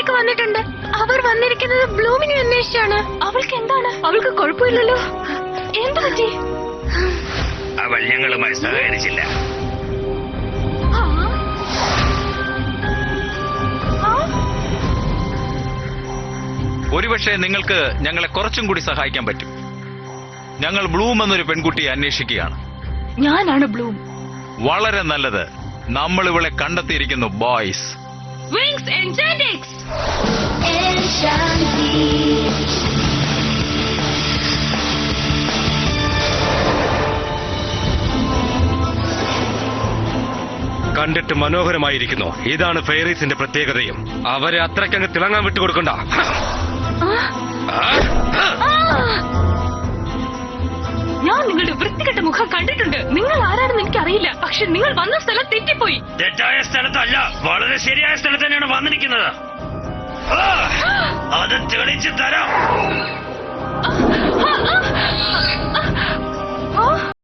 ഇവിടേക്ക് വന്നിട്ടുണ്ട്. അവർ വന്നിരിക്കുന്നത് ബ്ലൂമിനെ അന്വേഷിച്ചാണ്. അവൾക്ക് എന്താണ്? അവൾക്ക് കുഴപ്പമില്ലല്ലോ. എന്ത് പറ്റി? അവൾ ഞങ്ങളുമായി സഹകരിച്ചില്ല. ഒരുപക്ഷെ നിങ്ങൾക്ക് ഞങ്ങളെ കുറച്ചും കൂടി സഹായിക്കാൻ പറ്റും. ഞങ്ങൾ ബ്ലൂം എന്നൊരു പെൺകുട്ടിയെ അന്വേഷിക്കുകയാണ്. ഞാനാണ് ബ്ലൂം. വളരെ നല്ലത്. നമ്മൾ ഇവളെ കണ്ടെത്തിയിരിക്കുന്നു ബോയ്സ്. വിങ്സ് എൻചാന്റിക്സ്. കണ്ടിട്ട് മനോഹരമായിരിക്കുന്നു. ഇതാണ് ഫെയറീസിന്റെ പ്രത്യേകതയും. അവരെ അത്രയ്ക്കങ്ങ് തിളങ്ങാൻ വിട്ടുകൊടുക്കണ്ട. ഞാൻ നിങ്ങളുടെ വൃത്തികെട്ട മുഖം കണ്ടിട്ടുണ്ട്. നിങ്ങൾ ആരാണെന്ന് എനിക്കറിയില്ല. പക്ഷെ നിങ്ങൾ വന്ന സ്ഥലം തെറ്റിപ്പോയി. തെറ്റായ സ്ഥലത്തല്ല, വളരെ ശരിയായ സ്ഥലത്ത് തന്നെയാണ് വന്നിരിക്കുന്നത്. അത് തെളിച്ചു തരാം.